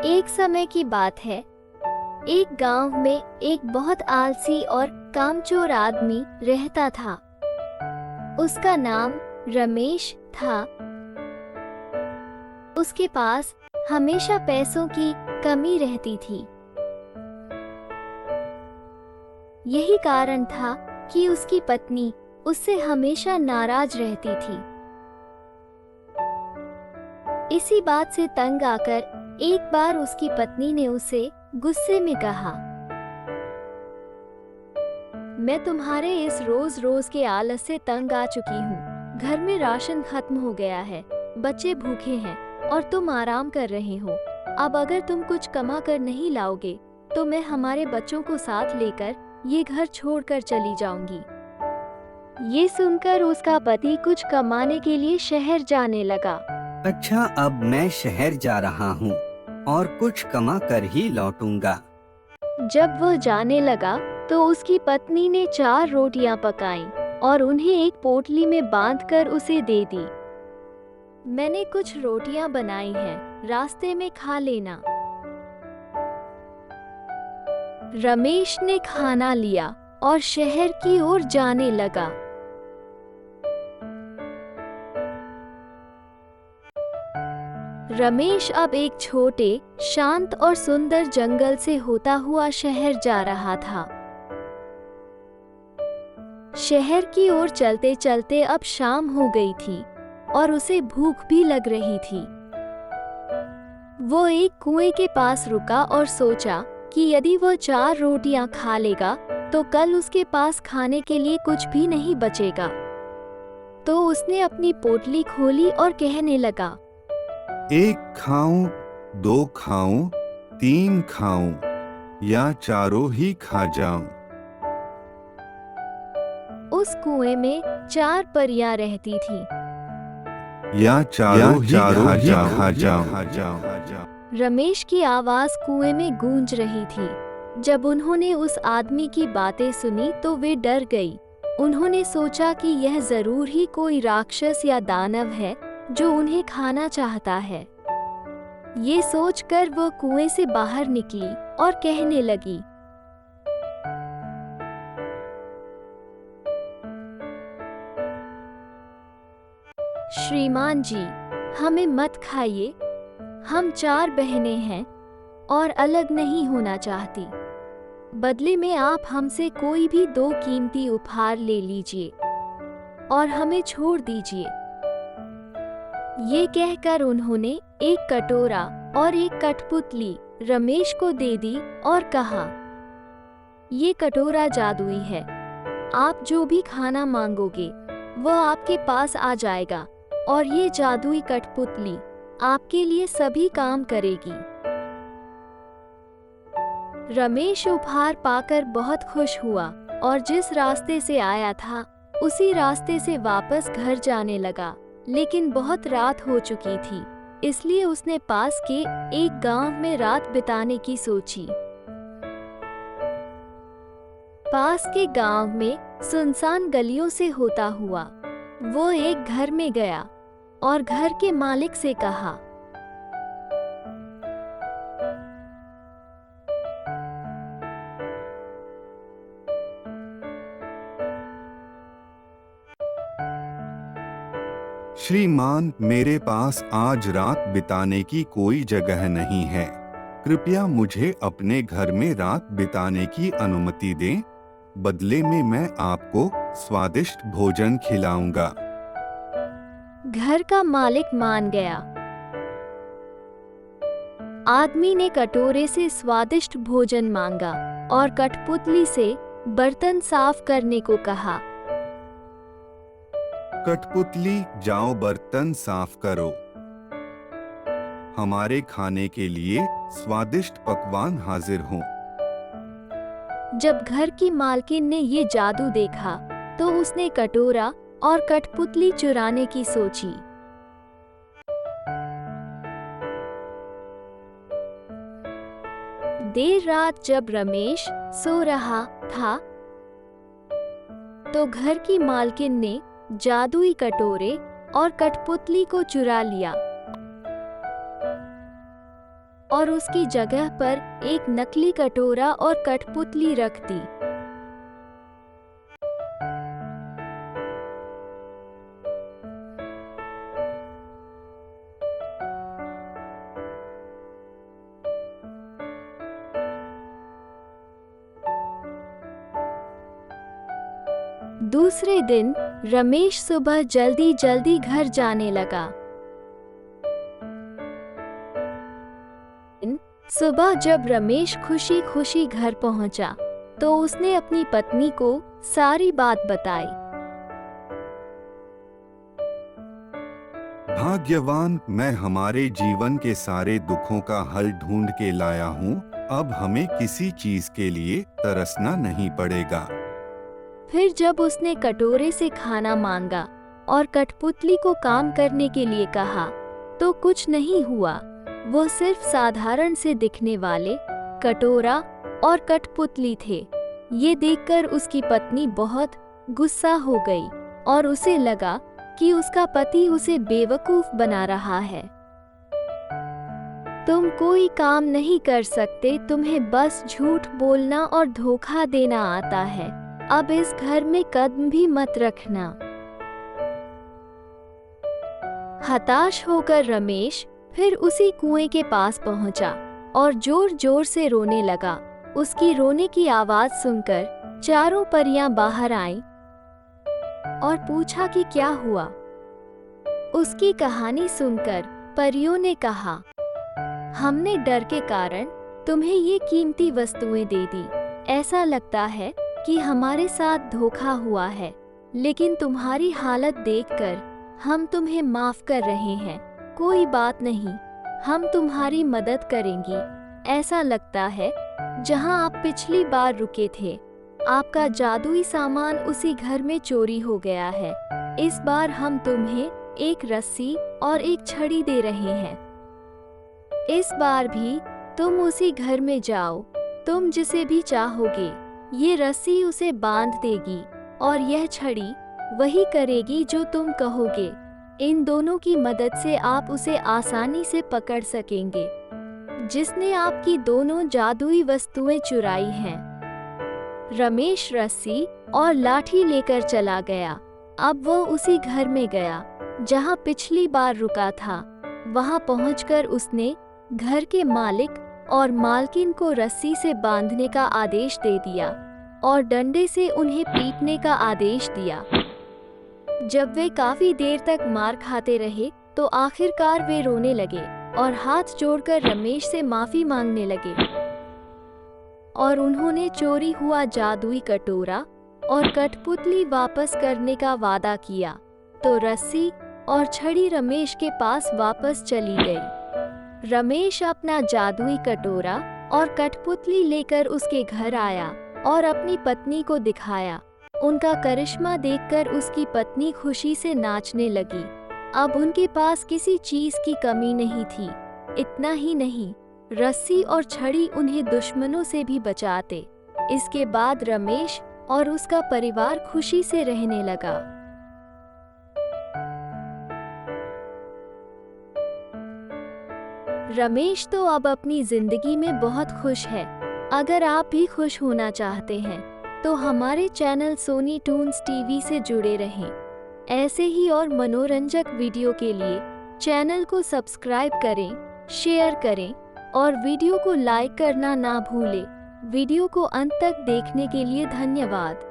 एक समय की बात है। एक गांव में एक बहुत आलसी और कामचोर आदमी रहता था। उसका नाम रमेश था। उसके पास हमेशा पैसों की कमी रहती थी। यही कारण था कि उसकी पत्नी उससे हमेशा नाराज रहती थी। इसी बात से तंग आकर एक बार उसकी पत्नी ने उसे गुस्से में कहा, मैं तुम्हारे इस रोज रोज के आलस से तंग आ चुकी हूँ। घर में राशन खत्म हो गया है, बच्चे भूखे हैं और तुम आराम कर रहे हो। अब अगर तुम कुछ कमा कर नहीं लाओगे तो मैं हमारे बच्चों को साथ लेकर ये घर छोड़कर चली जाऊंगी। ये सुनकर उसका पति कुछ कमाने के लिए शहर जाने लगा। अच्छा, अब मैं शहर जा रहा हूँ और कुछ कमा कर ही लौटूंगा। जब वह जाने लगा तो उसकी पत्नी ने 4 रोटियां पकाईं और उन्हें एक पोटली में बांधकर उसे दे दी। मैंने कुछ रोटियां बनाई हैं, रास्ते में खा लेना। रमेश ने खाना लिया और शहर की ओर जाने लगा। रमेश अब एक छोटे, शांत और सुंदर जंगल से होता हुआ शहर जा रहा था। शहर की ओर चलते चलते अब शाम हो गई थी और उसे भूख भी लग रही थी। वो एक कुएं के पास रुका और सोचा कि यदि वो 4 रोटियां खा लेगा तो कल उसके पास खाने के लिए कुछ भी नहीं बचेगा। तो उसने अपनी पोटली खोली और कहने लगा, 1 खाऊं, 2 खाऊं, 3 खाऊं या चारों ही खा जाऊं। उस कुएं में 4 परियां रहती थीं। या चारों ही खा जाऊं। रमेश की आवाज कुएं में गूंज रही थी। जब उन्होंने उस आदमी की बातें सुनी तो वे डर गई। उन्होंने सोचा कि यह जरूर ही कोई राक्षस या दानव है जो उन्हें खाना चाहता है। ये सोचकर वो कुएं से बाहर निकली और कहने लगी, श्रीमान जी, हमें मत खाइए। हम 4 बहनें हैं और अलग नहीं होना चाहती। बदले में आप हमसे कोई भी 2 कीमती उपहार ले लीजिए और हमें छोड़ दीजिए। ये कहकर उन्होंने एक कटोरा और एक कठपुतली रमेश को दे दी और कहा, ये कटोरा जादुई है। आप जो भी खाना मांगोगे वह आपके पास आ जाएगा और ये जादुई कठपुतली आपके लिए सभी काम करेगी। रमेश उपहार पाकर बहुत खुश हुआ और जिस रास्ते से आया था उसी रास्ते से वापस घर जाने लगा। लेकिन बहुत रात हो चुकी थी, इसलिए उसने पास के एक गांव में रात बिताने की सोची। पास के गांव में सुनसान गलियों से होता हुआ वो एक घर में गया और घर के मालिक से कहा, श्रीमान, मेरे पास आज रात बिताने की कोई जगह नहीं है। कृपया मुझे अपने घर में रात बिताने की अनुमति दें। बदले में मैं आपको स्वादिष्ट भोजन खिलाऊंगा। घर का मालिक मान गया। आदमी ने कटोरे से स्वादिष्ट भोजन मांगा और कठपुतली से बर्तन साफ करने को कहा। कठपुतली, जाओ बर्तन साफ करो। हमारे खाने के लिए स्वादिष्ट पकवान हाजिर हों। जब घर की मालकिन ने ये जादू देखा तो उसने कटोरा और कठपुतली चुराने की सोची। देर रात जब रमेश सो रहा था तो घर की मालकिन ने जादुई कटोरे और कठपुतली को चुरा लिया। और उसकी जगह पर एक नकली कटोरा और कठपुतली रख दी। दूसरे दिन रमेश सुबह जल्दी जल्दी घर जाने लगा। सुबह जब रमेश खुशी खुशी घर पहुंचा तो उसने अपनी पत्नी को सारी बात बताई। भाग्यवान, मैं हमारे जीवन के सारे दुखों का हल ढूंढ के लाया हूँ। अब हमें किसी चीज के लिए तरसना नहीं पड़ेगा। फिर जब उसने कटोरे से खाना मांगा और कठपुतली को काम करने के लिए कहा तो कुछ नहीं हुआ। वो सिर्फ साधारण से दिखने वाले कटोरा और कठपुतली थे। ये देखकर उसकी पत्नी बहुत गुस्सा हो गई और उसे लगा कि उसका पति उसे बेवकूफ बना रहा है। तुम कोई काम नहीं कर सकते, तुम्हें बस झूठ बोलना और धोखा देना आता है। अब इस घर में कदम भी मत रखना। हताश होकर रमेश फिर उसी कुएं के पास पहुंचा और जोर जोर से रोने लगा। उसकी रोने की आवाज सुनकर चारों परियां बाहर आईं और पूछा कि क्या हुआ। उसकी कहानी सुनकर परियों ने कहा, हमने डर के कारण तुम्हें ये कीमती वस्तुएं दे दी। ऐसा लगता है कि हमारे साथ धोखा हुआ है, लेकिन तुम्हारी हालत देखकर हम तुम्हें माफ कर रहे हैं। कोई बात नहीं, हम तुम्हारी मदद करेंगे। ऐसा लगता है जहां आप पिछली बार रुके थे, आपका जादुई सामान उसी घर में चोरी हो गया है। इस बार हम तुम्हें एक रस्सी और एक छड़ी दे रहे हैं। इस बार भी तुम उसी घर में जाओ, तुम जिसे भी चाहोगे ये रस्सी उसे बांध देगी और यह छड़ी वही करेगी जो तुम कहोगे। इन दोनों की मदद से आप उसे आसानी से पकड़ सकेंगे जिसने आपकी दोनों जादुई वस्तुएं चुराई हैं। रमेश रस्सी और लाठी लेकर चला गया। अब वो उसी घर में गया जहां पिछली बार रुका था। वहां पहुंचकर उसने घर के मालिक और मालकिन को रस्सी से बांधने का आदेश दे दिया और डंडे से उन्हें पीटने का आदेश दिया। जब वे काफी देर तक मार खाते रहे तो आखिरकार वे रोने लगे और हाथ जोड़कर रमेश से माफी मांगने लगे और उन्होंने चोरी हुआ जादुई कटोरा और कठपुतली वापस करने का वादा किया। तो रस्सी और छड़ी रमेश के पास वापस चली गई। रमेश अपना जादुई कटोरा और कठपुतली लेकर उसके घर आया और अपनी पत्नी को दिखाया। उनका करिश्मा देखकर उसकी पत्नी खुशी से नाचने लगी। अब उनके पास किसी चीज की कमी नहीं थी। इतना ही नहीं, रस्सी और छड़ी उन्हें दुश्मनों से भी बचाते। इसके बाद रमेश और उसका परिवार खुशी से रहने लगा। रमेश तो अब अपनी जिंदगी में बहुत खुश है। अगर आप भी खुश होना चाहते हैं तो हमारे चैनल सोनी टून्स टीवी से जुड़े रहें। ऐसे ही और मनोरंजक वीडियो के लिए चैनल को सब्सक्राइब करें, शेयर करें और वीडियो को लाइक करना ना भूलें। वीडियो को अंत तक देखने के लिए धन्यवाद।